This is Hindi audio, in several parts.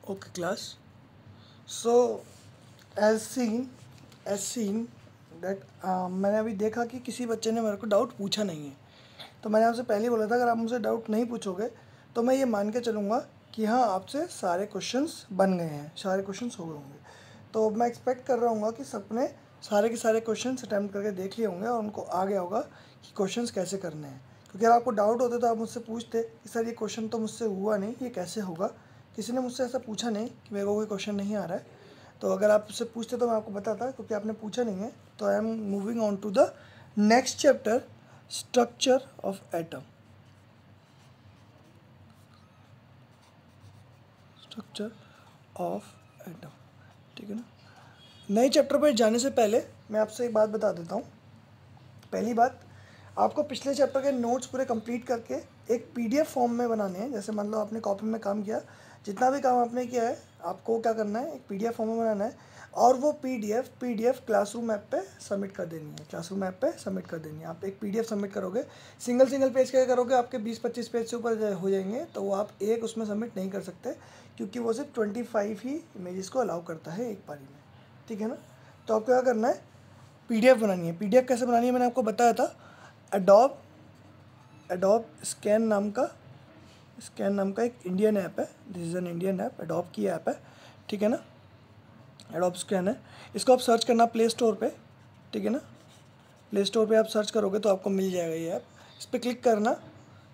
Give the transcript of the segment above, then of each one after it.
Okay class. So as seen that मैंने अभी देखा कि किसी बच्चे ने मेरे को डाउट पूछा नहीं है, तो मैंने आपसे पहले ही बोला था अगर आप मुझसे डाउट नहीं पूछोगे तो मैं ये मान के चलूँगा कि हाँ आपसे सारे क्वेश्चंस बन गए हैं, सारे क्वेश्चंस हो गए होंगे। तो मैं एक्सपेक्ट कर रहा हूँ कि सबने सारे के सारे क्वेश्चंस अटैम्प्ट करके देख लिए होंगे और उनको आ गया होगा कि क्वेश्चंस कैसे करने हैं। क्योंकि अगर आपको डाउट होता तो आप मुझसे पूछते कि सर ये क्वेश्चन तो मुझसे हुआ नहीं, ये कैसे होगा। किसी ने मुझसे ऐसा पूछा नहीं कि मेरे को कोई क्वेश्चन नहीं आ रहा है, तो अगर आप मुझसे पूछते तो मैं आपको बताता, क्योंकि आपने पूछा नहीं है। तो I am moving on to the next chapter, structure of atom. Structure of atom, ठीक है ना। नए चैप्टर पर जाने से पहले मैं आपसे एक बात बता देता हूँ। पहली बात, आपको पिछले चैप्टर के नोट्स पूरे कंप्लीट करके एक पीडीएफ फॉर्म में बनाने हैं। जैसे मान लो आपने कॉपी में काम किया, जितना भी काम आपने किया है आपको क्या करना है, एक पीडीएफ फॉर्म में बनाना है और वो पीडीएफ क्लासरूम ऐप पे सबमिट कर देनी है। क्लासरूम ऐप पे सबमिट कर देनी है। आप एक पीडीएफ सबमिट करोगे, सिंगल पेज का करोगे, आपके 20-25 पेज से ऊपर हो जाएंगे, तो वो आप एक उसमें सबमिट नहीं कर सकते, क्योंकि वो सिर्फ 25 ही इमेजेस को अलाउ करता है एक बारी में, ठीक है ना। तो आपको क्या करना है, पीडीएफ बनानी है। पीडीएफ कैसे बनानी है मैंने आपको बताया था। एडोब स्कैन नाम का एक इंडियन ऐप है। This is an Indian app, adobe की ऐप है, ठीक है ना। एडोब स्कैन है, इसको आप सर्च करना प्ले स्टोर पे, ठीक है ना। प्ले स्टोर पे आप सर्च करोगे तो आपको मिल जाएगा ये ऐप। इस पर क्लिक करना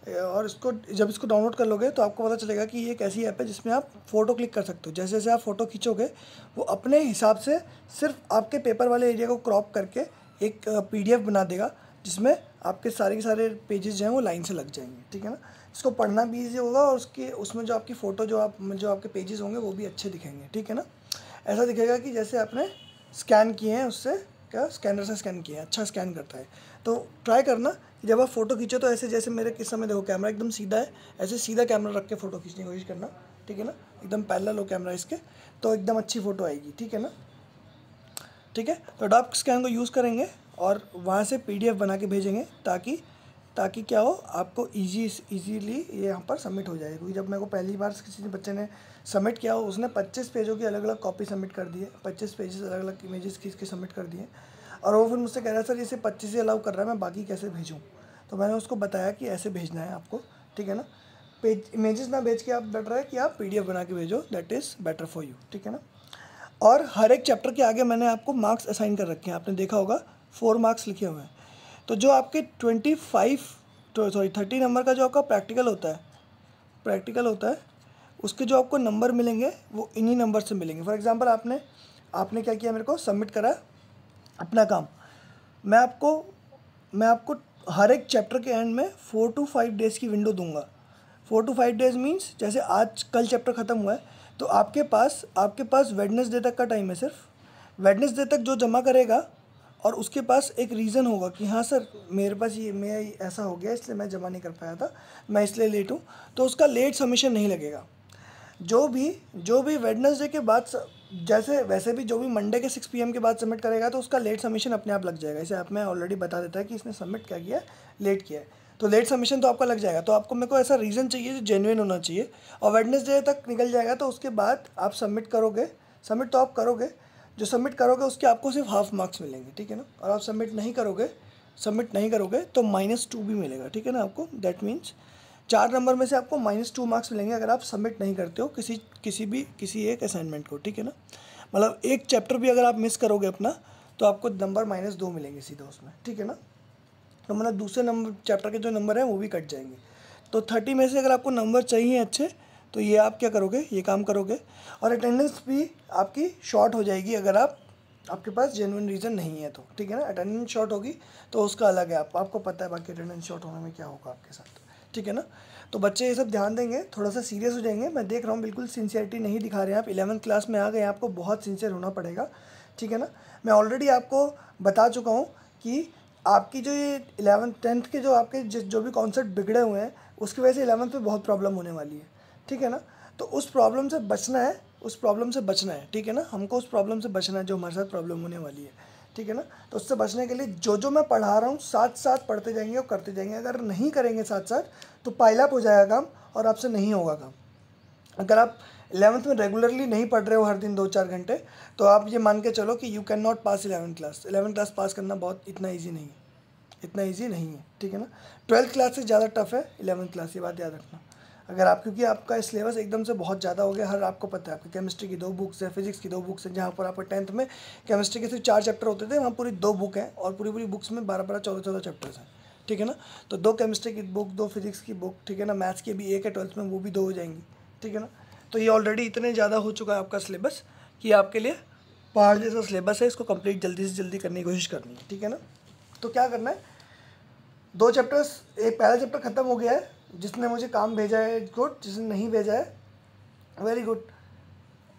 और जब इसको डाउनलोड कर लोगे तो आपको पता चलेगा कि ये एक ऐसी ऐप है जिसमें आप फ़ोटो क्लिक कर सकते हो। जैसे जैसे आप फ़ोटो खींचोगे वो अपने हिसाब से सिर्फ आपके पेपर वाले एरिया को क्रॉप करके एक पीडीएफ बना देगा, जिसमें आपके सारे के सारे पेजेस जो हैं वो लाइन से लग जाएंगे, ठीक है ना। इसको पढ़ना भी ईजी होगा और उसमें जो आपकी फ़ोटो जो आपके पेजेस होंगे वो भी अच्छे दिखेंगे, ठीक है ना। ऐसा दिखेगा कि जैसे आपने स्कैन किए हैं, उससे क्या स्कैनर से स्कैन किए हैं, अच्छा स्कैन करता है। तो ट्राई करना कि जब आप फ़ोटो खींचो तो ऐसे, जैसे मेरे किस समय देखो कैमरा एकदम सीधा है, ऐसे सीधा कैमरा रख के फ़ोटो खींचने की कोशिश करना, ठीक है ना। एकदम पैरेलल हो कैमरा इसके, तो एकदम अच्छी फ़ोटो आएगी, ठीक है ना। ठीक है, तो एडोब स्कैन को यूज़ करेंगे और वहाँ से पीडीएफ बना के भेजेंगे, ताकि क्या हो, आपको इजीली ये यहाँ पर सबमिट हो जाएगा। क्योंकि जब मेरे को पहली बार किसी बच्चे ने सबमिट किया हो, उसने 25 पेजों की अलग अलग कॉपी सबमिट कर दी है, 25 पेजेस अलग अलग इमेजेस खींच के सबमिट कर दिए। और वो फिर मुझसे कह रहा है सर इसे 25 ही अलाउ कर रहा है, मैं बाकी कैसे भेजूँ। तो मैंने उसको बताया कि ऐसे भेजना है आपको, ठीक है ना। इमेजेस ना भेज के आप बेटर है कि आप पीडीएफ बना के भेजो, that is better for you, ठीक है ना। और हर एक चैप्टर के आगे मैंने आपको मार्क्स असाइन कर रखे हैं, आपने देखा होगा 4 मार्क्स लिखे हुए हैं। तो जो आपके 30 नंबर का जो आपका प्रैक्टिकल होता है उसके जो आपको नंबर मिलेंगे वो इन्हीं नंबर से मिलेंगे। फॉर एग्जांपल आपने क्या किया, मेरे को सबमिट करा अपना काम। मैं आपको हर एक चैप्टर के एंड में 4 to 5 डेज़ की विंडो दूंगा। 4 to 5 डेज़ मीन्स जैसे आज कल चैप्टर ख़त्म हुआ है तो आपके पास वेडनेसडे तक का टाइम है। सिर्फ वेडनेसडे तक जो जमा करेगा और उसके पास एक रीज़न होगा कि हाँ सर मेरे पास मैं ऐसा हो गया इसलिए मैं जमा नहीं कर पाया था, मैं इसलिए लेट हूँ, तो उसका लेट सबमिशन नहीं लगेगा। जो भी वेडनेसडे के बाद वैसे भी जो भी मंडे के 6 PM के बाद सबमिट करेगा तो उसका लेट सबमिशन अपने आप लग जाएगा। इसे ऐप में ऑलरेडी बता देता है कि इसने सबमिट क्या किया है, लेट किया है, तो लेट सबमिशन तो आपका लग जाएगा। तो आपको मेरे को ऐसा रीज़न चाहिए जो जेन्युइन होना चाहिए, और वेडनेसडे तक निकल जाएगा तो उसके बाद आप सबमिट तो आप करोगे, जो सबमिट करोगे उसके आपको सिर्फ हाफ मार्क्स मिलेंगे, ठीक है ना। और आप सबमिट नहीं करोगे तो -2 भी मिलेगा, ठीक है ना आपको। दैट मीन्स 4 नंबर में से आपको -2 मार्क्स मिलेंगे अगर आप सबमिट नहीं करते हो किसी एक असाइनमेंट को, ठीक है ना। मतलब एक चैप्टर भी अगर आप मिस करोगे अपना तो आपको नंबर -2 मिलेंगे सीधा उसमें, ठीक है ना। तो मतलब दूसरे नंबर चैप्टर के जो नंबर हैं वो भी कट जाएंगे। तो 30 में से अगर आपको नंबर चाहिए अच्छे तो ये आप क्या करोगे, ये काम करोगे। और अटेंडेंस भी आपकी शॉर्ट हो जाएगी अगर आपके पास जेन्युइन रीज़न नहीं है तो, ठीक है ना। अटेंडेंस शॉर्ट होगी तो उसका अलग है, आपको पता है बाकी अटेंडेंस शॉर्ट होने में क्या होगा आपके साथ, ठीक है ना। तो बच्चे ये सब ध्यान देंगे, थोड़ा सा सीरियस हो जाएंगे। मैं देख रहा हूँ बिल्कुल सिंसियरिटी नहीं दिखा रहे हैं आप। 11th क्लास में आ गए, आपको बहुत सिंसियर होना पड़ेगा, ठीक है ना। मैं ऑलरेडी आपको बता चुका हूँ कि आपकी जो ये 10th के जो आपके जो भी कॉन्सेप्ट बिगड़े हुए हैं उसकी वजह से 11th में बहुत प्रॉब्लम होने वाली है, ठीक है ना। तो उस प्रॉब्लम से बचना है, ठीक है ना। हमको उस प्रॉब्लम से बचना है जो हमारे साथ प्रॉब्लम होने वाली है, ठीक है ना। तो उससे बचने के लिए जो मैं पढ़ा रहा हूँ साथ साथ पढ़ते जाएंगे और करते जाएंगे। अगर नहीं करेंगे साथ साथ तो पाइल अप हो जाएगा काम और आपसे नहीं होगा काम, अगर आप 11th में रेगुलरली नहीं पढ़ रहे हो हर दिन 2-4 घंटे, तो आप ये मान के चलो कि you can not pass 11th class. 11th class pass करना बहुत इतना ईजी नहीं है, इतना ईजी नहीं है, ठीक है ना। 12th क्लास से ज़्यादा टफ है 11th क्लास, ये बात याद रखना। अगर आप, क्योंकि आपका सिलेबस एकदम से बहुत ज़्यादा हो गया, हर आपको पता है आपकी केमिस्ट्री की 2 बुक्स है, फिजिक्स की 2 बुक्स हैं, जहाँ पर आपको 10th में केमिस्ट्री के सिर्फ 4 चैप्टर होते थे, वहाँ पूरी 2 बुक हैं और पूरी बुक्स में 12-12, 14-14 चैप्टर्स हैं, ठीक है ना। तो 2 केमिस्ट्री की बुक, 2 फिजिक्स की बुक, ठीक है ना। मैथ्स की भी 1 है 12th में, वो भी 2 हो जाएंगी, ठीक है ना। तो ये ऑलरेडी इतने ज़्यादा हो चुका है आपका सिलेबस कि आपके लिए पहाड़ जैसा सिलेबस है, इसको कंप्लीट जल्दी से जल्दी करने की कोशिश करनी है, ठीक है ना। तो क्या करना है, 2 चैप्टर्स, एक पहला चैप्टर ख़त्म हो गया है, जिसने मुझे काम भेजा है गुड, जिसने नहीं भेजा है वेरी गुड।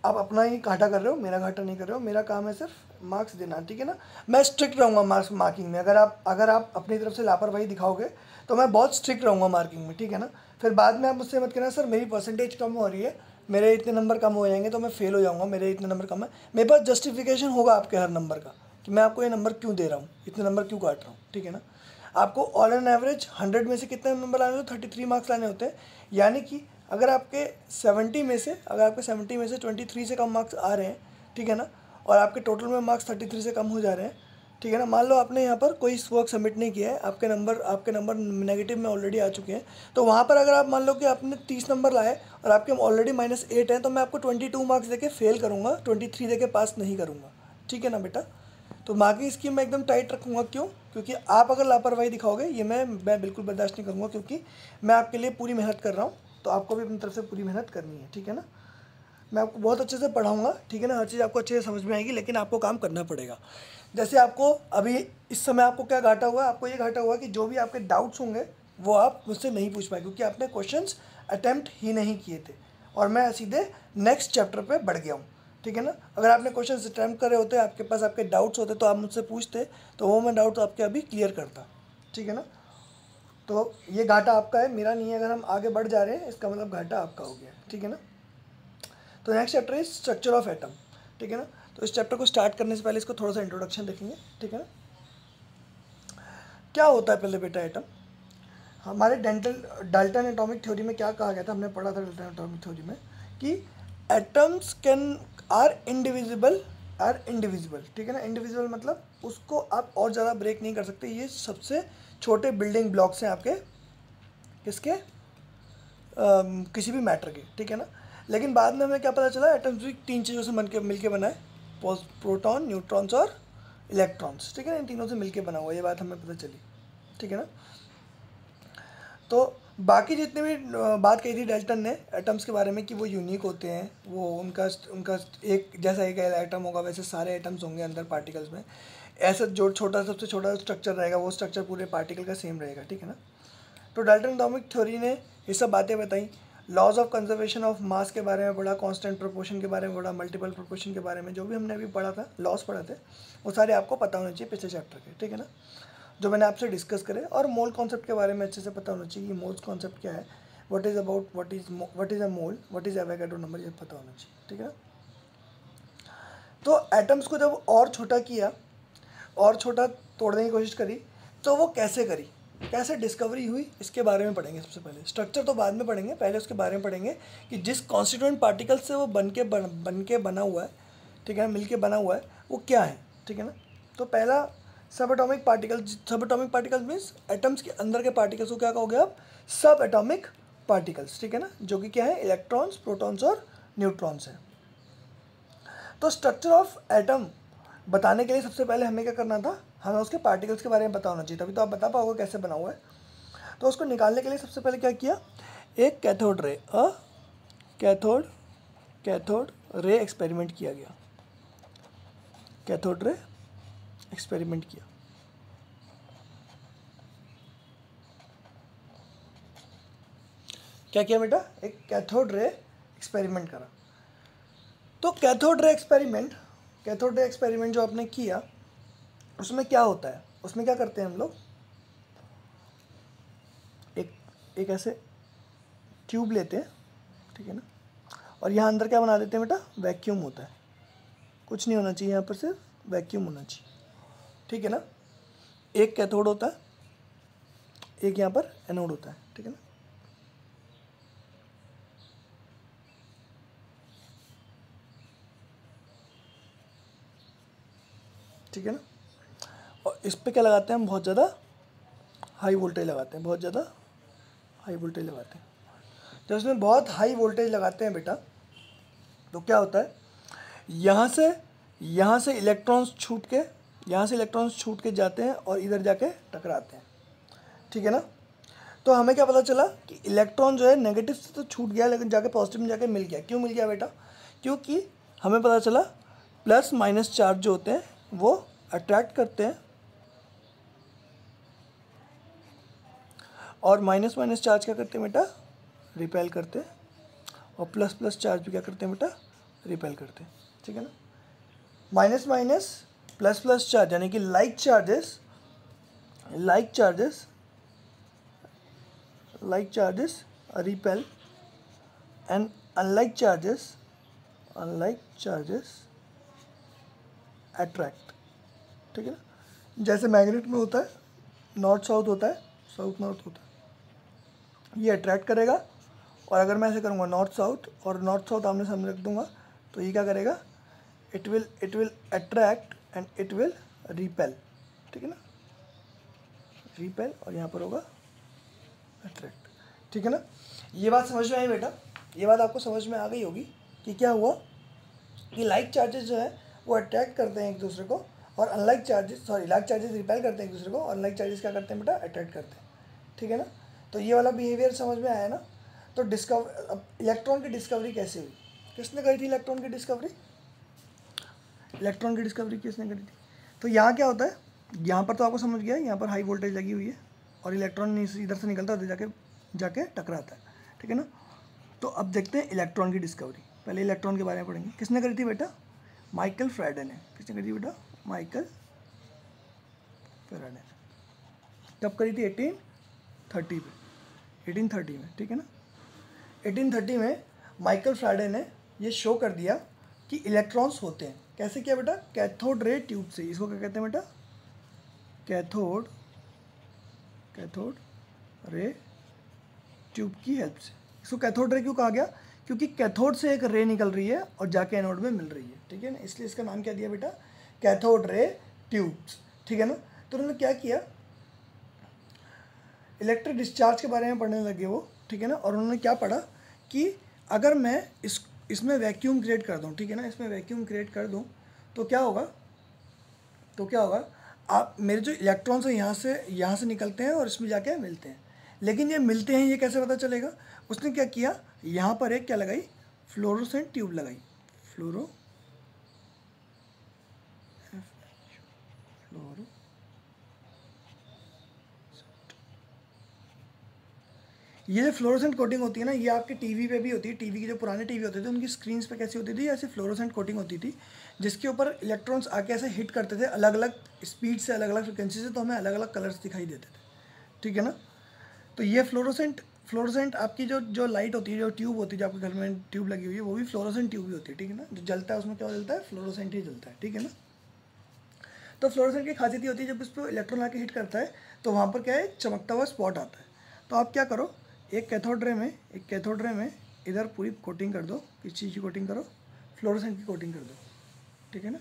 आप अपना ही घाटा कर रहे हो, मेरा घाटा नहीं कर रहे हो। मेरा काम है सिर्फ मार्क्स देना, ठीक है ना। मैं स्ट्रिक्ट रहूँगा मार्किंग में। अगर आप अपनी तरफ से लापरवाही दिखाओगे तो मैं बहुत स्ट्रिक्ट रहूँगा मार्किंग में, ठीक है ना। फिर बाद में आप मुझसे मत कहना सर मेरी परसेंटेज कम हो रही है, मेरे इतने नंबर कम हो जाएंगे तो मैं फेल हो जाऊँगा, मेरे इतने नंबर कम है। मेरे पास जस्टिफिकेशन होगा आपके हर नंबर का कि मैं आपको ये नंबर क्यों दे रहा हूँ, इतने नंबर क्यों काट रहा हूँ, ठीक है ना। आपको ऑल एन एवरेज 100 में से कितने नंबर लाने होते हैं, 33 मार्क्स लाने होते हैं। यानी कि अगर आपके 70 में से 23 से कम मार्क्स आ रहे हैं, ठीक है ना, और आपके टोटल में मार्क्स 33 से कम हो जा रहे हैं, ठीक है ना। मान लो आपने यहाँ पर कोई वर्क सबमिट नहीं किया है, आपके नंबर नेगेटिव में ऑलरेडी आ चुके हैं, तो वहाँ पर अगर आप मान लो कि आपने 30 नंबर लाए और आपके ऑलरेडी -8 हैं, तो मैं आपको 22 मार्क्स देके फेल करूँगा, 23 देके पास नहीं करूँगा, ठीक है ना बेटा। तो मार्किंग स्कीम मैं एकदम टाइट रखूँगा, क्यों? क्योंकि आप अगर लापरवाही दिखाओगे, ये मैं बिल्कुल बर्दाश्त नहीं करूँगा, क्योंकि मैं आपके लिए पूरी मेहनत कर रहा हूँ, तो आपको भी अपनी तरफ से पूरी मेहनत करनी है, ठीक है ना। मैं आपको बहुत अच्छे से पढ़ाऊँगा, ठीक है ना, हर चीज़ आपको अच्छे से समझ में आएगी, लेकिन आपको काम करना पड़ेगा। जैसे आपको अभी इस समय आपको क्या घाटा हुआ, आपको ये घाटा हुआ कि जो भी आपके डाउट्स होंगे वो आप मुझसे नहीं पूछ पाए, क्योंकि आपने क्वेश्चंस अटैम्प्ट ही नहीं किए थे और मैं सीधे नेक्स्ट चैप्टर पे बढ़ गया हूँ, ठीक है ना। अगर आपने क्वेश्चन अटैम्प्ट करे होते, आपके पास आपके डाउट्स होते, तो आप मुझसे पूछते, तो वो मैं डाउट आपके अभी क्लियर करता, ठीक है ना। तो ये घाटा आपका है, मेरा नहीं है। अगर हम आगे बढ़ जा रहे हैं, इसका मतलब घाटा आपका हो गया, ठीक है ना। तो next chapter is structure of atom, ठीक है ना। तो इस चैप्टर को स्टार्ट करने से पहले इसको थोड़ा सा इंट्रोडक्शन देखेंगे, ठीक है ना। क्या होता है पहले बेटा एटम? हमारे डाल्टन एटॉमिक थ्योरी में क्या कहा गया था, हमने पढ़ा था डाल्टन एटॉमिक थ्योरी में कि एटम्स कैन आर इंडिविजिबल, ठीक है ना। इंडिविजिबल मतलब उसको आप और ज़्यादा ब्रेक नहीं कर सकते, ये सबसे छोटे बिल्डिंग ब्लॉक्स हैं आपके किसके, किसी भी मैटर के, ठीक है ना। लेकिन बाद में हमें क्या पता चला, एटम्स भी 3 चीज़ों से मिलके बना है, प्रोटॉन, न्यूट्रॉन्स और इलेक्ट्रॉन्स, ठीक है ना। इन तीनों से मिलके बना हुआ, ये बात हमें पता चली, ठीक है ना। तो बाकी जितने भी बात कही थी डाल्टन ने एटम्स के बारे में कि वो यूनिक होते हैं, वो उनका एक जैसा एक एटम होगा वैसे सारे एटम्स होंगे अंदर पार्टिकल्स में, ऐसा जो सबसे छोटा स्ट्रक्चर रहेगा वो स्ट्रक्चर पूरे पार्टिकल का सेम रहेगा, ठीक है ना। तो डाल्टन एटॉमिक थ्योरी ने ये सब बातें बताई, laws of conservation of mass के बारे में पढ़ा, कांस्टेंट प्रोपोर्शन के बारे में पढ़ा, मल्टीपल प्रोपोर्शन के बारे में, जो भी हमने अभी पढ़ा था, लॉस पढ़ा थे, वो सारे आपको पता होने चाहिए पिछले चैप्टर के, ठीक है ना, जो मैंने आपसे डिस्कस करे। और मोल कॉन्सेप्ट के बारे में अच्छे से पता होना चाहिए कि मोल्स कॉन्सेप्ट क्या है, what is a mole, what is Avogadro number, ये पता होना चाहिए, ठीक है ना। तो एटम्स को जब और छोटा किया, और छोटा तोड़ने की कोशिश करी, तो वो कैसे करी, कैसे डिस्कवरी हुई, इसके बारे में पढ़ेंगे सबसे पहले। स्ट्रक्चर तो बाद में पढ़ेंगे, पहले उसके बारे में पढ़ेंगे कि जिस कॉन्स्टिट्यूएंट पार्टिकल से वो बन के बना हुआ है, ठीक है, मिल के बना हुआ है, वो क्या है, ठीक है ना। तो पहला सब एटॉमिक पार्टिकल मीन्स एटम्स के अंदर के पार्टिकल्स को क्या कहोगे आप, सब एटॉमिक पार्टिकल्स, ठीक है ना, जो कि क्या है, इलेक्ट्रॉन्स, प्रोटॉन्स और न्यूट्रॉन्स हैं। तो स्ट्रक्चर ऑफ एटम बताने के लिए सबसे पहले हमें क्या करना था, हमें उसके पार्टिकल्स के बारे में पता होना चाहिए, तभी तो आप बता पाओगे कैसे बना हुआ है। तो उसको निकालने के लिए सबसे पहले क्या किया, एक कैथोड रे एक्सपेरिमेंट किया गया, कैथोड रे एक्सपेरिमेंट किया। क्या किया बेटा, एक कैथोड रे एक्सपेरिमेंट करा। तो कैथोड रे एक्सपेरिमेंट जो आपने किया, उसमें क्या होता है, उसमें क्या करते हैं हम लोग, एक ऐसे ट्यूब लेते हैं, ठीक है ना, और यहाँ अंदर क्या बना देते हैं बेटा, वैक्यूम होता है, कुछ नहीं होना चाहिए यहाँ पर, सिर्फ वैक्यूम होना चाहिए, ठीक है ना। एक कैथोड होता है, एक यहाँ पर एनोड होता है, ठीक है ना। ठीक है ना। और इस पर क्या लगाते हैं हम, बहुत ज़्यादा हाई वोल्टेज लगाते हैं, बहुत ज़्यादा हाई वोल्टेज लगाते हैं। जब इसमें बहुत हाई वोल्टेज लगाते हैं बेटा, तो क्या होता है, यहाँ से इलेक्ट्रॉन्स छूट के जाते हैं और इधर जाके टकराते हैं, ठीक है ना। तो हमें क्या पता चला कि इलेक्ट्रॉन जो है नेगेटिव से तो छूट गया, लेकिन जाके पॉजिटिव में जाके मिल गया। क्यों मिल गया बेटा? क्योंकि हमें पता चला प्लस माइनस चार्ज जो होते हैं वो अट्रैक्ट करते हैं, और माइनस माइनस चार्ज क्या करते हैं बेटा, रिपेल करते हैं, और प्लस प्लस चार्ज भी क्या करते हैं बेटा, रिपेल करते हैं, ठीक है ना। Minus minus plus plus charge यानी कि like charges repel and unlike charges attract, ठीक है ना। जैसे मैग्नेट में होता है, नॉर्थ साउथ होता है, साउथ नॉर्थ होता है, ये अट्रैक्ट करेगा। और अगर मैं ऐसे करूँगा नॉर्थ साउथ आमने सामने रख दूंगा, तो ये क्या करेगा, it will attract and it will repel, ठीक है ना, रिपेल, और यहाँ पर होगा अट्रैक्ट, ठीक है ना। ये बात समझ में आई बेटा? ये बात आपको समझ में आ गई होगी कि क्या हुआ कि लाइक चार्जेस जो है वो अट्रैक्ट करते हैं एक दूसरे को, और लाइक चार्जेस रिपेल करते हैं एक दूसरे को, और अनलाइक चार्जेस क्या करते हैं बेटा, अट्रैक्ट करते हैं, ठीक है ना। तो ये वाला बिहेवियर समझ में आया ना। तो अब इलेक्ट्रॉन की डिस्कवरी कैसे हुई, किसने करी थी इलेक्ट्रॉन की डिस्कवरी किसने करी थी? तो यहाँ क्या होता है, यहाँ पर तो आपको समझ गया, यहाँ पर हाई वोल्टेज लगी हुई है और इलेक्ट्रॉन इधर से निकलता है, उधर जाके टकराता है, ठीक है ना। तो अब देखते हैं इलेक्ट्रॉन की डिस्कवरी। पहले इलेक्ट्रॉन के बारे में पढ़ेंगे। किसने करी थी बेटा? माइकल फैराडे ने। किसने करी थी बेटा? माइकल फैराडे ने। कब करी थी? 1830 में, ठीक है ना। 1830 में माइकल फैराडे ने ये शो कर दिया कि इलेक्ट्रॉन्स होते हैं। कैसे किया बेटा? कैथोड रे ट्यूब से। इसको क्या कहते हैं बेटा? कैथोड रे ट्यूब की हेल्प से। इसको कैथोड रे क्यों कहा गया? क्योंकि कैथोड से एक रे निकल रही है और जाके एनोड में मिल रही है, ठीक है ना, इसलिए इसका नाम क्या दिया बेटा? कैथोड रे ट्यूब्स, ठीक है ना। तो उन्होंने क्या किया, इलेक्ट्रिक डिस्चार्ज के बारे में पढ़ने लगे वो, ठीक है ना। और उन्होंने क्या पढ़ा कि अगर मैं इसमें वैक्यूम क्रिएट कर दूँ, ठीक है ना, इसमें वैक्यूम क्रिएट कर दूँ तो क्या होगा, आप मेरे जो इलेक्ट्रॉन्स हैं यहाँ से निकलते हैं और इसमें जाके मिलते हैं। लेकिन ये मिलते हैं, ये कैसे पता चलेगा? उसने क्या किया, यहाँ पर एक क्या लगाई, फ्लोरोसेंट ट्यूब लगाई। ये जो फ्लोरोसेंट कोटिंग होती है ना, ये आपके टीवी पे भी होती है। टीवी की जो पुराने टीवी होते थे उनकी स्क्रीन्स पे कैसी होती थी, ऐसे फ्लोरोसेंट कोटिंग होती थी, जिसके ऊपर इलेक्ट्रॉन्स आके ऐसे हिट करते थे अलग अलग स्पीड से, अलग अलग फ्रिक्वेंसी से, तो हमें अलग अलग कलर्स दिखाई देते थे, ठीक है ना। तो ये फ्लोरोसेंट आपकी जो लाइट होती है, जो ट्यूब होती है, जो आपके घर में ट्यूब लगी हुई है, वो भी फ्लोरोसेंट ट्यूब ही होती है, ठीक है ना। जो जलता है उसमें क्या जलता है? फ्लोरोसेंट ही जलता है, ठीक है ना। तो फ्लोरोसेंट की खासियत ये होती है, जब इस पर इलेक्ट्रॉन आके हिट करता है तो वहाँ पर क्या है, चमकता हुआ स्पॉट आता है। तो आप क्या करो, एक कैथोड रे में इधर पूरी कोटिंग कर दो। किस चीज़ की कोटिंग करो? फ्लोरोसेंट की कोटिंग कर दो, ठीक है ना।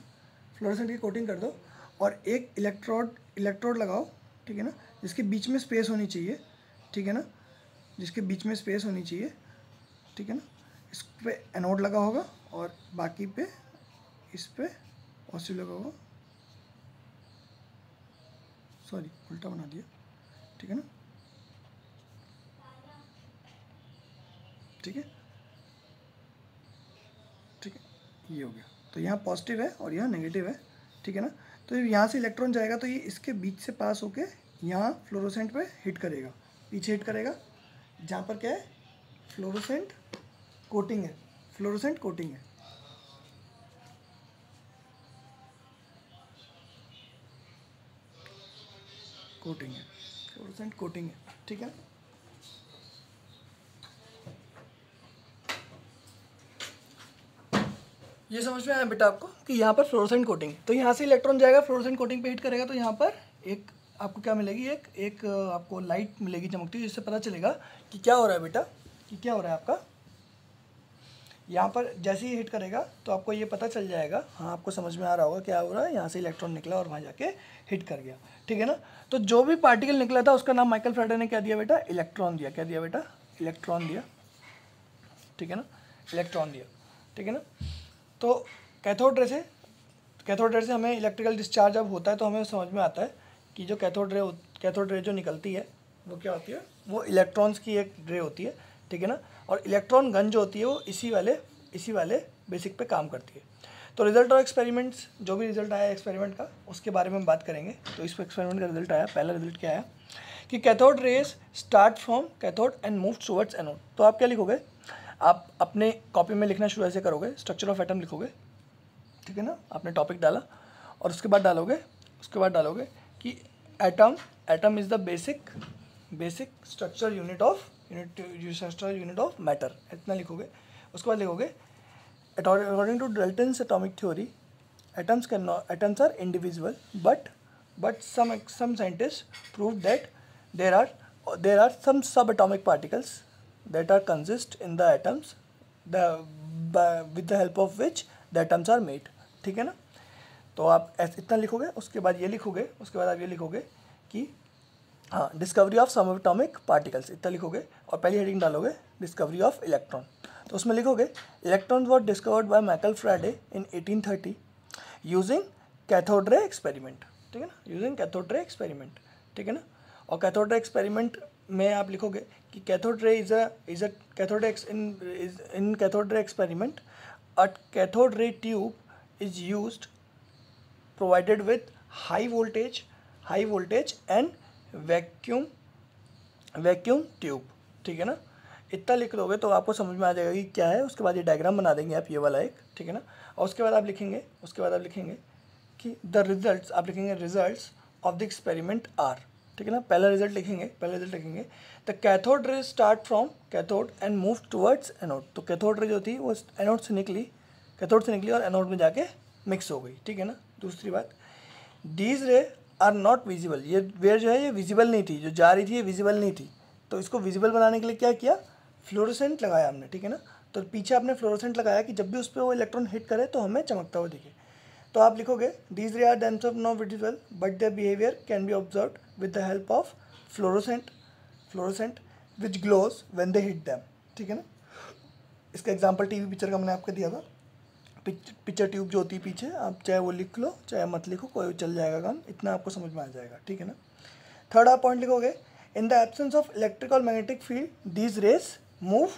फ्लोरोसेंट की कोटिंग कर दो और एक इलेक्ट्रोड लगाओ, ठीक है ना, जिसके बीच में स्पेस होनी चाहिए, ठीक है ना, जिसके बीच में स्पेस होनी चाहिए, ठीक है ना। इस पे एनोड लगा होगा और बाकी पे इस पे पॉजिटिव लगा होगा, सॉरी उल्टा बना दिया, ठीक है ना, ठीक है, ये हो गया। तो यहाँ पॉजिटिव है और यहाँ नेगेटिव है, ठीक है ना। तो यहाँ से इलेक्ट्रॉन जाएगा तो ये इसके बीच से पास होके यहाँ फ्लोरोसेंट पे हिट करेगा, पीछे हिट करेगा, जहाँ पर क्या है, फ्लोरोसेंट कोटिंग है, फ्लोरोसेंट कोटिंग है, फ्लोरोसेंट कोटिंग है, ठीक है। ये समझ में आया बेटा आपको कि यहाँ पर फ्लोरोसेंट कोटिंग, तो यहाँ से इलेक्ट्रॉन जाएगा, फ्लोरोसेंट कोटिंग पे हिट करेगा, तो यहाँ पर एक आपको क्या मिलेगी, एक आपको लाइट मिलेगी चमकती, जिससे पता चलेगा कि क्या हो रहा है बेटा, कि क्या हो रहा है आपका, यहाँ पर जैसे ही हिट करेगा तो आपको ये पता चल जाएगा, हाँ आपको समझ में आ रहा होगा क्या हो रहा है, यहाँ से इलेक्ट्रॉन निकला और वहाँ जाके हिट कर गया, ठीक है ना। तो जो भी पार्टिकल निकला था उसका नाम माइकल फैराडे ने क्या दिया बेटा, इलेक्ट्रॉन दिया। क्या दिया बेटा, इलेक्ट्रॉन दिया, ठीक है ना, इलेक्ट्रॉन दिया, ठीक है ना। तो कैथोड रे से हमें इलेक्ट्रिकल डिस्चार्ज जब होता है तो हमें समझ में आता है कि जो कैथोड रे जो निकलती है वो क्या होती है, वो इलेक्ट्रॉन्स की एक रे होती है, ठीक है ना। और इलेक्ट्रॉन गन जो होती है वो इसी वाले बेसिक पे काम करती है। तो रिजल्ट और एक्सपेरिमेंट्स, जो भी रिजल्ट आया एक्सपेरिमेंट का उसके बारे में हम बात करेंगे। तो इस एक्सपेरिमेंट का रिजल्ट आया, पहला रिजल्ट क्या आया कि cathode rays start from cathode and move towards anode. तो आप क्या लिखोगे, आप अपने कॉपी में लिखना शुरू ऐसे करोगे, स्ट्रक्चर ऑफ एटम लिखोगे, ठीक है ना। आपने टॉपिक डाला और उसके बाद डालोगे कि atom is the basic structure unit of matter, इतना लिखोगे। उसके बाद लिखोगे according to Dalton's atomic theory atoms are indivisible, but some scientists proved that there are some subatomic particles that are consist in the atoms with the help of which the atoms are made, ठीक है ना। तो आप इतना लिखोगे, उसके बाद आप ये लिखोगे कि हाँ डिस्कवरी ऑफ सबएटॉमिक पार्टिकल्स, इतना लिखोगे और पहली हेडिंग डालोगे डिस्कवरी ऑफ इलेक्ट्रॉन। तो उसमें लिखोगे electron was discovered by Michael Faraday in 1830 using cathode ray experiment, ठीक है ना, यूजिंग कैथोड रे एक्सपेरिमेंट, ठीक है ना। और कैथोड रे एक्सपेरिमेंट में आप लिखोगे कि cathode ray is a cathode in cathode ray experiment a cathode ray tube is used provided with high voltage and vacuum tube, ठीक है ना। इतना लिख दोगे तो आपको समझ में आ जाएगा कि क्या है। उसके बाद ये डायग्राम बना देंगे आप, ये वाला एक, ठीक है ना। और उसके बाद आप लिखेंगे कि द रिजल्ट्स, आप लिखेंगे results of the experiment are, ठीक है ना। पहला रिजल्ट लिखेंगे the cathode ray start from cathode and move towards anode. तो कैथोड रे जो थी वो कैथोड से निकली और एनोड में जाके मिक्स हो गई, ठीक है ना। दूसरी बात, these ray are not visible, ये वेयर जो है ये विजिबल नहीं थी, जो जा रही थी ये विजिबल नहीं थी। तो इसको विजिबल बनाने के लिए क्या किया, फ्लोरोसेंट लगाया हमने, ठीक है ना। तो पीछे आपने फ्लोरोसेंट लगाया कि जब भी उस पर वो इलेक्ट्रॉन हिट करे तो हमें चमकता हुआ दिखे। तो आप लिखोगे these ray are themselves not visible but their behaviour can be observed with the help of fluorescent which glows when they hit them, ठीक है ना। इसका एग्जांपल टीवी पिक्चर का मैंने आपको दिया था। पिक्चर ट्यूब जो होती है पीछे, आप चाहे वो लिख लो चाहे मत लिखो, कोई चल जाएगा काम, इतना आपको समझ में आ जाएगा, ठीक है ना। थर्ड आप पॉइंट लिखोगे in the absence of electric और magnetic field these rays move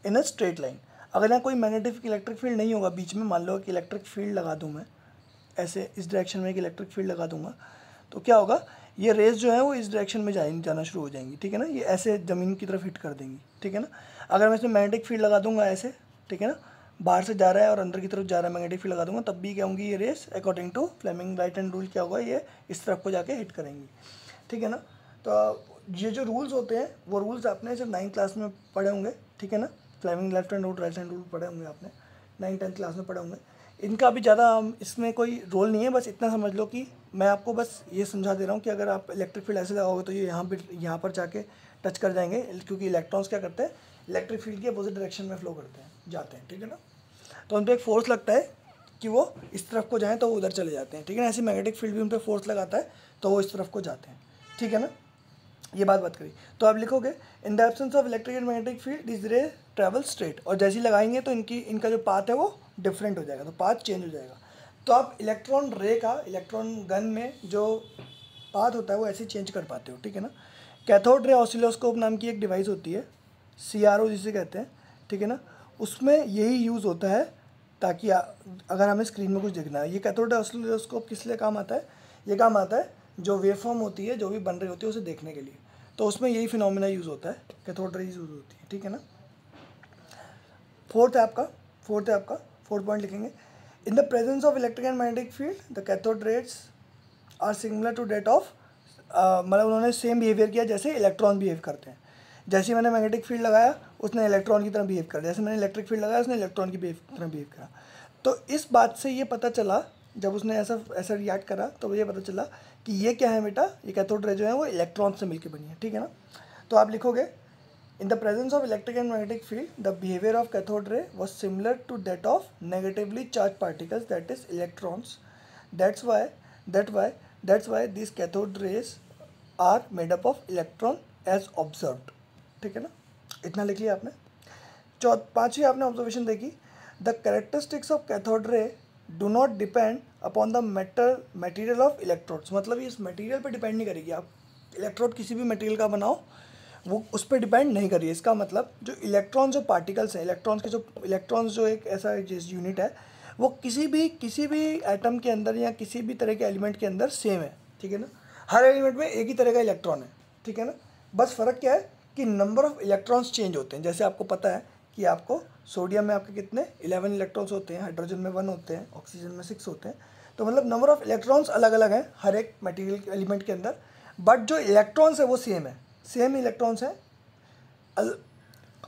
in a straight line. अगर यहाँ कोई मैग्नेटिक इलेक्ट्रिक फील्ड नहीं होगा बीच में, मान लो कि इलेक्ट्रिक फील्ड लगा दूँ मैं ऐसे, इस डायरेक्शन में एक इलेक्ट्रिक फील्ड लगा दूंगा, तो क्या होगा, ये रेस जो है वो इस डायरेक्शन में जाना शुरू हो जाएंगी, ठीक है ना। ये ऐसे ज़मीन की तरफ हिट कर देंगी, ठीक है ना। अगर मैं इसमें मैग्नेटिक फील्ड लगा दूंगा ऐसे, ठीक है ना, बाहर से जा रहा है और अंदर की तरफ जा रहा है, मैग्नेटिक फील्ड लगा दूंगा, तब भी क्या होंगी ये rays according to Fleming right hand rule क्या होगा, ये इस तरफ को जाके हिट करेंगी, ठीक है ना। तो ये जो रूल्स होते हैं वो रूल्स आपने जब 9th क्लास में पढ़े होंगे, ठीक है ना। Fleming left hand rule right hand rule पढ़े होंगे आपने 9th-10th क्लास में पढ़े होंगे। इनका भी ज़्यादा इसमें कोई रोल नहीं है, बस इतना समझ लो कि मैं आपको बस ये समझा दे रहा हूँ कि अगर आप इलेक्ट्रिक फील्ड ऐसे लगाओगे तो ये यहाँ पर जाके टच कर जाएंगे, क्योंकि इलेक्ट्रॉन्स क्या करते हैं, इलेक्ट्रिक फील्ड के अपोजिट डायरेक्शन में फ्लो करते हैं, जाते हैं, ठीक है ना। तो उन पर एक फोर्स लगता है कि वो इस तरफ को जाएँ तो वो उधर चले जाते हैं, ठीक है ना। ऐसे मैग्नेटिक फील्ड भी उन पर फोर्स लगाता है तो वो इस तरफ को जाते हैं, ठीक है ना। ये बात करी तो आप लिखोगे in the absence of electric and magnetic field this रे ट्रैवल स्ट्रेट, और जैसे ही लगाएंगे तो इनका जो पाथ है वो डिफरेंट हो जाएगा, तो पाथ चेंज हो जाएगा। तो आप इलेक्ट्रॉन रे का इलेक्ट्रॉन गन में जो पाथ होता है वो ऐसे चेंज कर पाते हो, ठीक है ना। कैथोड रे ऑसिलोस्कोप नाम की एक डिवाइस होती है, CRO जिसे कहते हैं, ठीक है ना। उसमें यही यूज़ होता है ताकि अगर हमें स्क्रीन में कुछ देखना है। ये कैथोड रे ऑसिलोस्कोप किस लिए काम आता है, ये काम आता है जो वेवफॉर्म होती है, जो भी बन रही होती है उसे देखने के लिए, तो उसमें यही फिनोमिना यूज़ होता है, कैथोड रे यूज़ होती है, ठीक है ना। फोर्थ पॉइंट लिखेंगे in the presence of electric and magnetic field the cathode rays are similar to that of, मतलब उन्होंने सेम बिहेवियर किया जैसे इलेक्ट्रॉन बिहेव करते हैं। जैसे मैंने मैग्नेटिक फील्ड लगाया उसने इलेक्ट्रॉन की तरह बिहेव करा, जैसे मैंने इलेक्ट्रिक फील्ड लगाया उसने इलेक्ट्रॉन की तरह बिहेव करा। तो इस बात से ये पता चला, जब उसने ऐसा रिएक्ट करा तो ये पता चला कि ये क्या है बेटा, ये कैथोड रे जो है वो इलेक्ट्रॉन से मिलकर बनी है, ठीक है ना। तो आप लिखोगे In the presence of electric and magnetic field, the behavior of cathode ray was similar to that of negatively charged particles, that is electrons. That's why these cathode rays are made up of electron as observed. ठीक है ना, इतना लिख लिया आपने। पांचवी आपने ऑब्जर्वेशन देखी, the characteristics of cathode ray do not depend upon the material of electrodes. मतलब ये इस मटेरियल पे डिपेंड नहीं करेगी, आप इलेक्ट्रोड किसी भी मटेरियल का बनाओ वो उस पर डिपेंड नहीं करिए। इसका मतलब जो इलेक्ट्रॉन जो पार्टिकल्स हैं, इलेक्ट्रॉन्स जो एक ऐसा यूनिट है, वो किसी भी एटम के अंदर या किसी भी तरह के एलिमेंट के अंदर सेम है। ठीक है ना, हर एलिमेंट में एक ही तरह का इलेक्ट्रॉन है। ठीक है ना, बस फ़र्क क्या है कि नंबर ऑफ़ इलेक्ट्रॉन्स चेंज होते हैं। जैसे आपको पता है कि आपको सोडियम में आपके कितने 11 इलेक्ट्रॉन्स होते हैं, हाइड्रोजन में 1 होते हैं, ऑक्सीजन में 6 होते हैं। तो मतलब नंबर ऑफ़ इलेक्ट्रॉन्स अलग अलग हैं हर एक मटेरियल एलिमेंट के अंदर, बट जो इलेक्ट्रॉन्स है वो सेम है, सेम इलेक्ट्रॉन्स हैं।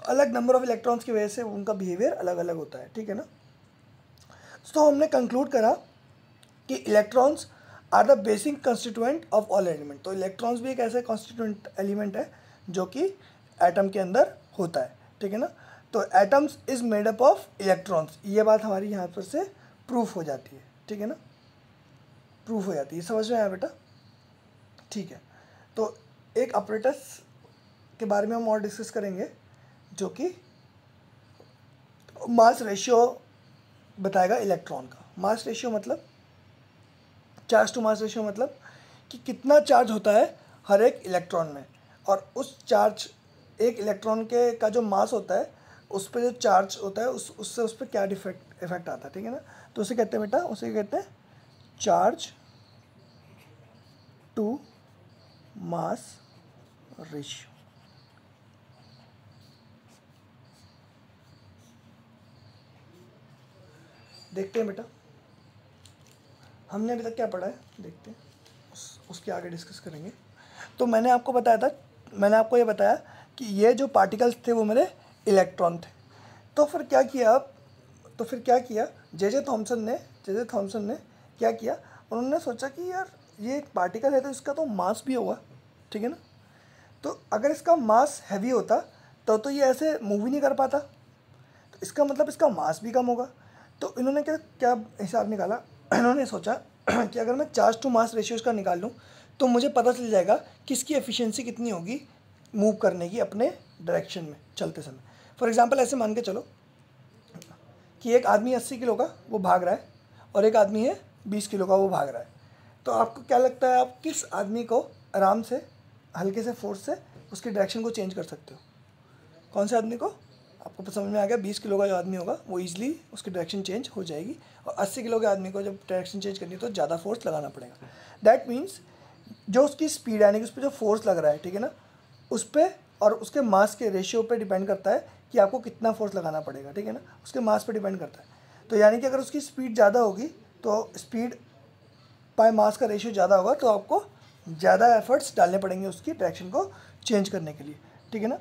अलग नंबर ऑफ़ इलेक्ट्रॉन्स की वजह से उनका बिहेवियर अलग अलग होता है। ठीक है ना, तो हमने कंक्लूड करा कि electrons are the basic constituent of all element. तो इलेक्ट्रॉन्स भी एक ऐसा कॉन्स्टिट्यूएंट एलिमेंट है जो कि एटम के अंदर होता है। ठीक है ना, तो atoms is made up of electrons, ये बात हमारी यहाँ पर से प्रूफ हो जाती है। ठीक है ना, प्रूफ हो जाती है, समझ में आया बेटा? ठीक है, तो एक ऑपरेटर्स के बारे में हम और डिस्कस करेंगे जो कि मास रेशियो बताएगा इलेक्ट्रॉन का। मास रेशियो मतलब चार्ज टू मास रेशियो, मतलब कि कितना चार्ज होता है हर एक इलेक्ट्रॉन में, और उस चार्ज एक इलेक्ट्रॉन के का जो मास होता है उस पर जो चार्ज होता है उससे उस पर क्या इफेक्ट आता है। ठीक है ना, तो उसे कहते हैं बेटा, उसे कहते हैं चार्ज टू मास रेशियो। देखते हैं बेटा हमने अभी तक क्या पढ़ा है, देखते हैं उसके आगे डिस्कस करेंगे। तो मैंने आपको ये बताया कि ये जो पार्टिकल्स थे वो मेरे इलेक्ट्रॉन थे। तो फिर क्या किया जे थॉमसन ने क्या किया, उन्होंने सोचा कि यार ये पार्टिकल है तो इसका तो मास भी होगा। ठीक है ना, तो अगर इसका मास हैवी होता तो ये ऐसे मूव ही नहीं कर पाता, तो इसका मतलब इसका मास भी कम होगा। तो इन्होंने क्या हिसाब निकाला, इन्होंने सोचा कि अगर मैं चार्ज टू मास रेशियो का निकाल लूँ तो मुझे पता चल जाएगा कि इसकी एफिशिएंसी कितनी होगी मूव करने की अपने डायरेक्शन में चलते समय। फॉर एग्जांपल ऐसे मान के चलो कि एक आदमी 80 किलो का वो भाग रहा है और एक आदमी है 20 किलो का वो भाग रहा है। तो आपको क्या लगता है, आप किस आदमी को आराम से हल्के से फोर्स से उसकी डायरेक्शन को चेंज कर सकते हो? कौन से आदमी को? आपको समझ में आ गया, 20 किलो का जो आदमी होगा वो ईजिली उसकी डायरेक्शन चेंज हो जाएगी, और 80 किलो के आदमी को जब डायरेक्शन चेंज करनी है तो ज़्यादा फोर्स लगाना पड़ेगा। दैट मीन्स जो उसकी स्पीड यानी कि उस पर जो फोर्स लग रहा है, ठीक है ना, उस पर और उसके मास के रेशियो पे डिपेंड करता है कि आपको कितना फोर्स लगाना पड़ेगा। ठीक है ना, उसके मास पे डिपेंड करता है। तो यानी कि अगर उसकी स्पीड ज़्यादा होगी तो स्पीड बाय मास का रेशियो ज़्यादा होगा, तो आपको ज़्यादा एफर्ट्स डालने पड़ेंगे उसकी डायरेक्शन को चेंज करने के लिए। ठीक है ना,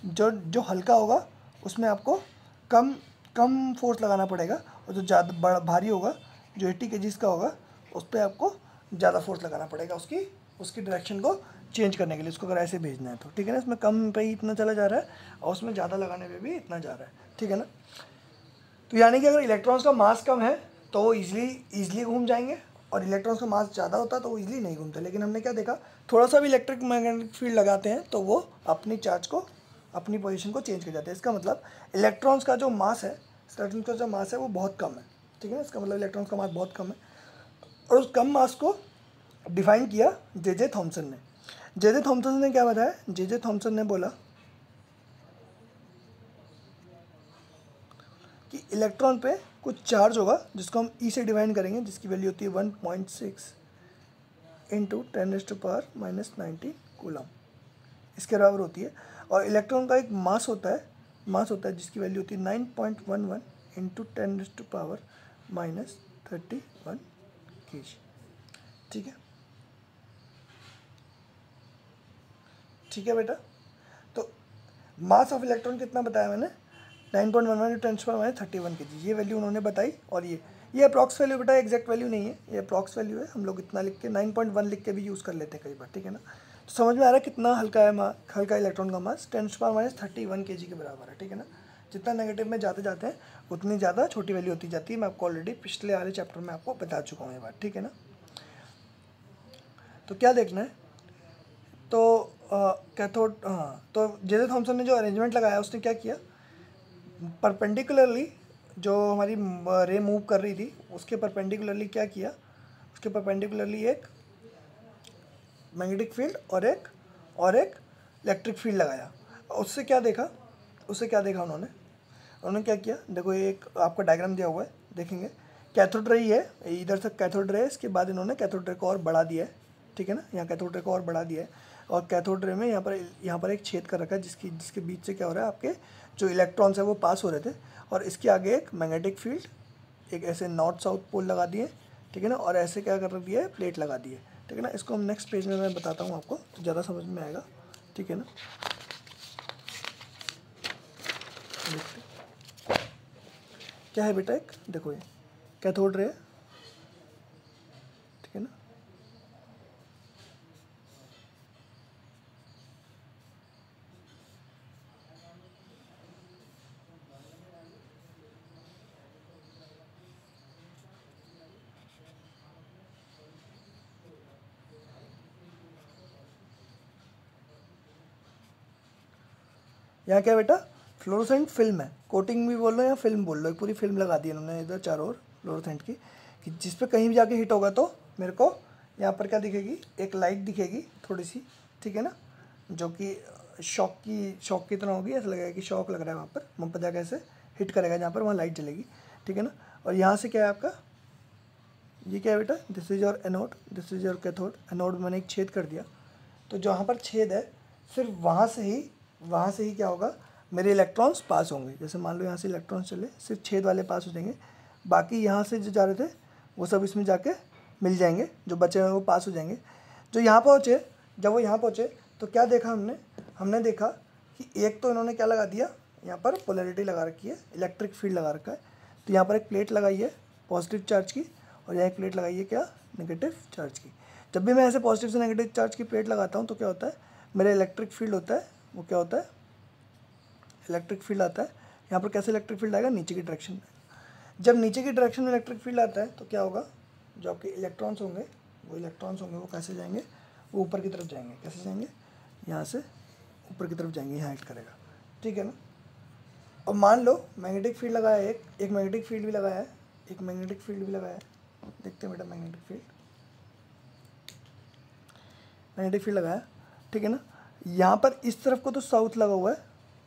जो हल्का होगा उसमें आपको कम फोर्स लगाना पड़ेगा, और जो ज़्यादा भारी होगा जो 80 kg का होगा उस पर आपको ज़्यादा फोर्स लगाना पड़ेगा उसकी डायरेक्शन को चेंज करने के लिए, उसको अगर ऐसे भेजना है तो। ठीक है ना, इसमें कम पे ही इतना चला जा रहा है और उसमें ज़्यादा लगाने पे भी इतना जा रहा है। ठीक है ना, तो यानी कि अगर इलेक्ट्रॉन्स का मास कम है तो वो ईजिली घूम जाएंगे, और इलेक्ट्रॉन्स का मास ज़्यादा होता है तो वो ईजिली नहीं घूमते। लेकिन हमने क्या देखा, थोड़ा सा भी इलेक्ट्रिक मैग्नेटिक फील्ड लगाते हैं तो वो अपनी चार्ज को अपनी पोजीशन को चेंज कर जाते हैं। इसका मतलब इलेक्ट्रॉन्स का जो मास है वो बहुत कम है। ठीक है ना, इसका मतलब इलेक्ट्रॉन्स का मास बहुत कम है, और उस कम मास को डिफाइन किया जे थॉमसन ने। जे थॉमसन ने क्या बताया, जे थॉमसन ने बोला कि इलेक्ट्रॉन पे कुछ चार्ज होगा जिसको हम ई से डिवाइड करेंगे, जिसकी वैल्यू होती है 1.6 इंटू 10⁻⁻90 कूलम, इसके बराबर होती है। और इलेक्ट्रॉन का एक मास होता है जिसकी वैल्यू होती है 9.11 इंटू 10⁻31 kg। ठीक है बेटा, तो मास ऑफ इलेक्ट्रॉन कितना बताया मैंने, 9.11 इंटू 10⁻31 kg, ये वैल्यू उन्होंने बताई। और ये अप्रॉक्स वैल्यू बेटा, एग्जैक्ट वैल्यू नहीं है, ये अप्रॉक्स वैल्यू है। हम लोग इतना लिख के 9.1 लिख के भी यूज़ कर लेते हैं कई बार। ठीक है ना, समझ में आ रहा है कितना हल्का है हल्का इलेक्ट्रॉन का मास 10⁻31 kg के बराबर है, ठीक है ना। जितना नेगेटिव में जाते जाते हैं उतनी ज़्यादा छोटी वैल्यू होती जाती है। मैं आपको ऑलरेडी पिछले वाले चैप्टर में आपको बता चुका हूँ ये बात, ठीक है ना। तो क्या देखना है, तो कैथोड, हाँ, तो जे थॉमसन ने जो अरेंजमेंट लगाया उसने क्या किया, परपेंडिकुलरली जो हमारी रे मूव कर रही थी उसके परपेंडिकुलरली क्या किया, उसके परपेंडिकुलरली एक मैग्नेटिक फील्ड और एक इलेक्ट्रिक फील्ड लगाया। उससे क्या देखा उन्होंने क्या किया, देखो ये एक आपका डायग्राम दिया हुआ है, देखेंगे कैथोड रे है, इधर से कैथोड रे, इसके बाद इन्होंने कैथोड रे को और बढ़ा दिया है, ठीक है ना। यहाँ कैथोड रे को और बढ़ा दिया है और कैथोड रे में यहाँ पर एक छेद कर रखा है जिसके बीच से क्या हो रहा है, आपके जो इलेक्ट्रॉन्स है वो पास हो रहे थे। और इसके आगे एक मैग्नेटिक फील्ड, एक ऐसे नॉर्थ साउथ पोल लगा दिए, ठीक है ना, और ऐसे क्या कर दिया है, प्लेट लगा दी है, ठीक है ना। इसको हम नेक्स्ट पेज में मैं बताता हूँ आपको, तो ज़्यादा समझ में आएगा, ठीक है ना। क्या है बेटा, एक देखो ये कैथोड रे, ठीक है ना। यहाँ क्या बेटा, फ्लोरोसेंट फिल्म है, कोटिंग भी बोल लो या फिल्म बोल लो, एक पूरी फिल्म लगा दी इन्होंने इधर चारों ओर फ्लोरोसेंट की, कि जिस पे कहीं भी जाके हिट होगा तो मेरे को यहाँ पर क्या दिखेगी, एक लाइट दिखेगी थोड़ी सी, ठीक है ना, जो कि शॉक की तरह होगी। ऐसा लगेगा कि शॉक लग रहा है वहाँ पर जाके ऐसे हिट करेगा जहाँ पर, वहाँ लाइट जलेगी, ठीक है ना। और यहाँ से क्या है आपका, ये क्या है बेटा, this is your anode, this is your cathode. Anode मैंने एक छेद कर दिया, तो जहाँ पर छेद है सिर्फ वहाँ से ही क्या होगा, मेरे इलेक्ट्रॉन्स पास होंगे। जैसे मान लो यहाँ से इलेक्ट्रॉन्स चले, सिर्फ छेद वाले पास हो जाएंगे, बाकी यहाँ से जो जा रहे थे वो सब इसमें जाके मिल जाएंगे, जो बचे हुए वो पास हो जाएंगे। जो यहाँ पहुँचे, जब वो यहाँ पहुँचे तो क्या देखा हमने देखा कि एक तो इन्होंने क्या लगा दिया, यहाँ पर पोलैरिटी लगा रखी है, इलेक्ट्रिक फील्ड लगा रखा है। तो यहाँ पर एक प्लेट लगाई है पॉजिटिव चार्ज की, और यहाँ एक प्लेट लगाई है क्या, नेगेटिव चार्ज की। जब भी मैं ऐसे पॉजिटिव से नेगेटिव चार्ज की प्लेट लगाता हूँ तो क्या होता है, मेरा इलेक्ट्रिक फील्ड होता है वो क्या होता है, इलेक्ट्रिक फील्ड आता है। यहाँ पर कैसे इलेक्ट्रिक फील्ड आएगा, नीचे की डायरेक्शन में। जब नीचे की डायरेक्शन में इलेक्ट्रिक फील्ड आता है तो क्या होगा, जो आपके इलेक्ट्रॉन्स होंगे वो कैसे जाएंगे, वो ऊपर की तरफ जाएंगे। कैसे जाएंगे, यहाँ से ऊपर की तरफ जाएंगे, यहाँ हिट करेगा, ठीक है ना। और मान लो मैग्नेटिक फील्ड लगाया है, एक मैग्नेटिक फील्ड भी लगाया है, देखते हैं बेटा, मैग्नेटिक फील्ड लगाया, ठीक है ना। यहाँ पर इस तरफ को तो साउथ लगा हुआ है,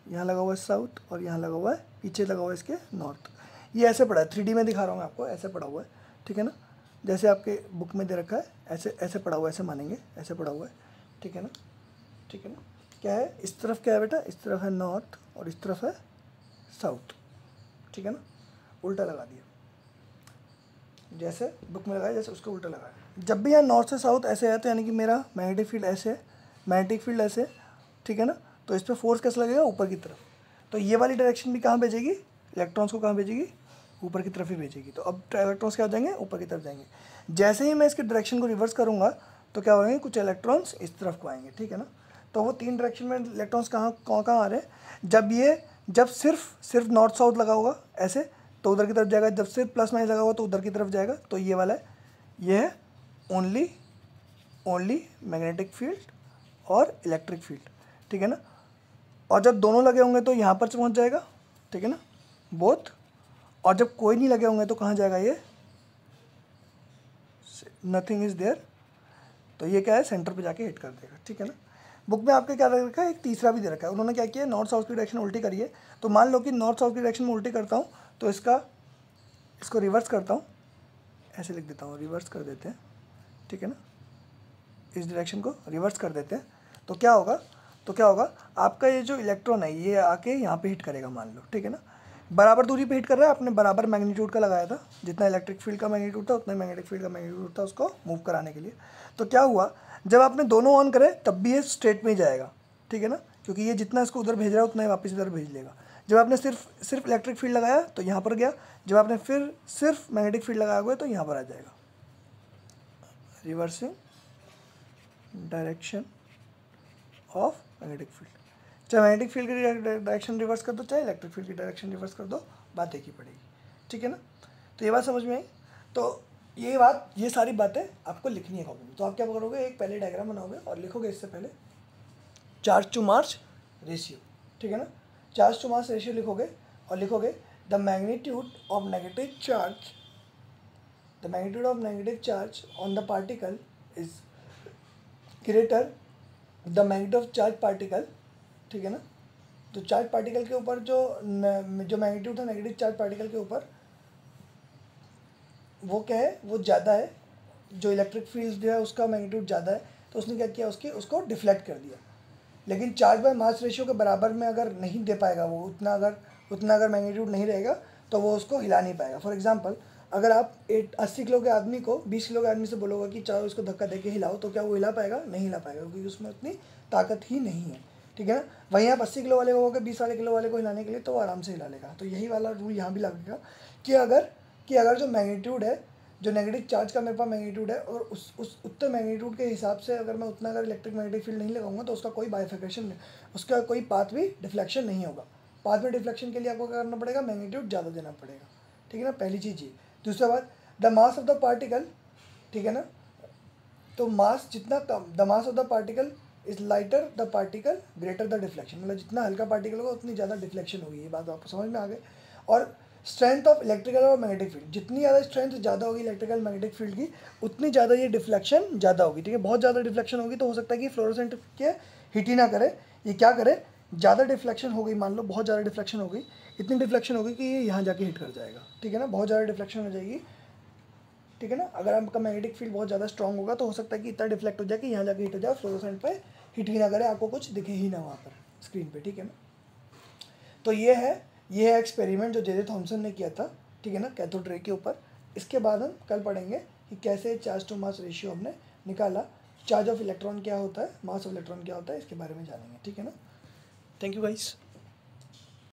यहाँ लगा हुआ है साउथ, और यहाँ लगा हुआ है, पीछे लगा हुआ है इसके नॉर्थ। ये ऐसे पड़ा है, 3D में दिखा रहा हूँ मैं आपको, ऐसे पड़ा हुआ है, ठीक है ना। जैसे आपके बुक में दे रखा है, ऐसे पड़ा हुआ है, ऐसे मानेंगे, ऐसे पड़ा हुआ है, ठीक है ना। क्या है, इस तरफ क्या है बेटा, इस तरफ है नॉर्थ और इस तरफ है साउथ, ठीक है ना। उल्टा लगा दिया, जैसे बुक में लगाया जैसे उसको उल्टा लगाया। जब भी यहाँ नॉर्थ से साउथ ऐसे है तो यानी कि मेरा मैग्नेटिक फील्ड ऐसे, ठीक है ना। तो इस पर फोर्स कैसे लगेगा, ऊपर की तरफ। तो ये वाली डायरेक्शन भी कहाँ भेजेगी, इलेक्ट्रॉन्स को कहाँ भेजेगी, ऊपर की तरफ ही भेजेगी। तो अब इलेक्ट्रॉन्स क्या हो जाएंगे, ऊपर की तरफ जाएंगे। जैसे ही मैं इसकी डायरेक्शन को रिवर्स करूँगा तो क्या होंगे, कुछ इलेक्ट्रॉन्स इस तरफ को आएंगे, ठीक है ना। तो वो 3 डायरेक्शन में इलेक्ट्रॉन्स कहाँ आ रहे हैं, जब सिर्फ नॉर्थ साउथ लगा होगा ऐसे तो उधर की तरफ जाएगा, जब सिर्फ प्लस माइनस लगा होगा तो उधर की तरफ जाएगा। तो ये वाला है, ये है ओनली मैग्नेटिक फील्ड और इलेक्ट्रिक फील्ड, ठीक है ना। और जब दोनों लगे होंगे तो यहाँ पर पहुँच जाएगा, ठीक है ना, बोथ। और जब कोई नहीं लगे होंगे तो कहाँ जाएगा, ये नथिंग इज देयर, तो ये क्या है, सेंटर पे जाके हिट कर देगा, ठीक है ना। बुक में आपके क्या रखा है, एक तीसरा भी दे रखा है। उन्होंने क्या किया, नॉर्थ साउथ की डायरेक्शन उल्टी करी है। तो मान लो कि नॉर्थ साउथ की डायरेक्शन में उल्टी करता हूँ तो इसको रिवर्स करता हूँ, ऐसे लिख देता हूँ, रिवर्स कर देते हैं, ठीक है ना। इस डायरेक्शन को रिवर्स कर देते हैं तो क्या होगा, आपका ये जो इलेक्ट्रॉन है ये आके यहाँ पे हिट करेगा, मान लो, ठीक है ना। बराबर दूरी पे हिट कर रहा है, आपने बराबर मैग्नीट्यूड का लगाया था, जितना इलेक्ट्रिक फील्ड का मैग्नीट्यूड था उतना मैग्नेटिक फील्ड का मैग्नीट्यूड था उसको मूव कराने के लिए। तो क्या हुआ, जब आपने दोनों ऑन करे तब भी ये स्ट्रेट में ही जाएगा, ठीक है ना, क्योंकि ये जितना इसको उधर भेज रहा है उतना ही वापस इधर भेज लेगा। जब आपने सिर्फ इलेक्ट्रिक फील्ड लगाया तो यहाँ पर गया, जब आपने फिर सिर्फ मैग्नेटिक फील्ड लगाया हुआ है तो यहाँ पर आ जाएगा। Reversing direction of magnetic field. चाहे मैग्नेटिक फील्ड की डायरेक्शन रिवर्स कर दो, चाहे इलेक्ट्रिक फील्ड की डायरेक्शन रिवर्स कर दो, बात एक ही पड़ेगी। ठीक है ना। तो ये बात समझ में आई। तो ये सारी बातें आपको लिखनी है कॉपी में। तो आप क्या करोगे, एक पहले डायग्राम बनाओगे और लिखोगे इससे पहले चार्ज टू मास रेशियो। ठीक है ना। चार्ज टू मास रेशियो लिखोगे और लिखोगे the magnitude of negative charge on the particle is greater the magnitude of charge particle. ठीक है ना। तो चार्ज पार्टिकल के ऊपर जो मैग्नीट्यूड है नेगेटिव चार्ज पार्टिकल के ऊपर, वो क्या है, वो ज़्यादा है। जो इलेक्ट्रिक फील्ड जो है उसका मैग्नीट्यूड ज़्यादा है, तो उसने क्या किया, उसको डिफ्लेक्ट कर दिया। लेकिन चार्ज बाय मास रेशियो के बराबर में अगर नहीं दे पाएगा वो, उतना अगर मैग्नीट्यूड नहीं रहेगा तो वो उसको हिला नहीं पाएगा। फॉर एग्जांपल, अगर आप 80 किलो के आदमी को 20 किलो के आदमी से बोलोगे कि चाहे उसको धक्का देके हिलाओ, तो क्या वो हिला पाएगा? नहीं हिला पाएगा, क्योंकि उसमें उतनी ताकत ही नहीं है। ठीक है ना। वहीं आप 80 किलो वाले को कहोगे 20 वाले किलो वाले को हिलाने के लिए, तो वो आराम से हिला लेगा। तो यही वाला रूल यहाँ भी लगेगा कि अगर जो मैग्नीट्यूड है, जो नेगेटिव चार्ज का मेरे पास मैग्नीट्यूड है, और उस उतने मैग्नीट्यूड के हिसाब से अगर मैं उतना इलेक्ट्रिक मैग्नेटिक फील्ड नहीं लगाऊंगा, तो उसका कोई बाइफिकेशन नहीं, उसका कोई पाथ भी डिफ्लेक्शन नहीं होगा। पाथ में डिफ्लेक्शन के लिए आपको क्या करना पड़ेगा, मैग्नीट्यूड ज़्यादा देना पड़ेगा। ठीक है ना, पहली चीज़ ये। दूसरा बात, the mass of the particle. ठीक है ना। तो मास जितना कम, the mass of the particle is lighter the particle greater the deflection, मतलब जितना हल्का पार्टिकल होगा उतनी ज़्यादा डिफ्लेक्शन होगी। ये बात आपको समझ में आ गई। और स्ट्रेंथ ऑफ इलेक्ट्रिकल और मैग्नेटिक फील्ड, जितनी ज़्यादा स्ट्रेंथ ज़्यादा होगी इलेक्ट्रिकल मैग्नेटिक फील्ड की, उतनी ज़्यादा ये डिफ्लेक्शन ज़्यादा होगी। ठीक है। बहुत ज़्यादा डिफ्लेक्शन होगी तो हो सकता है कि फ्लोरोसेंट के हिट ही ना करे, ये क्या करे, ज़्यादा डिफ्लेक्शन हो गई, मान लो बहुत ज़्यादा डिफ्लेक्शन हो गई, इतनी डिफ्लेक्शन होगी कि ये यहाँ जाके हिट कर जाएगा। ठीक है ना। बहुत ज़्यादा डिफ्लेक्शन हो जाएगी। ठीक है ना। अगर आपका मैग्नेटिक फील्ड बहुत ज़्यादा स्ट्रॉन्ग होगा तो हो सकता है कि इतना डिफ्लेक्ट हो जाए कि यहाँ जाके हिट हो जाए, फ्लोरोसेंट पे हिट ही ना करे, आपको कुछ दिखे ही ना वहाँ पर स्क्रीन पे। ठीक है ना। तो ये है एक्सपेरिमेंट जो जे थॉमसन ने किया था। ठीक है ना, कैथोड रे के ऊपर। इसके बाद हम कल पढ़ेंगे कि कैसे चार्ज टू मास रेशियो हमने निकाला, चार्ज ऑफ इलेक्ट्रॉन क्या होता है, मास ऑफ इलेक्ट्रॉन क्या होता है, इसके बारे में जानेंगे। ठीक है ना। Thank you guys.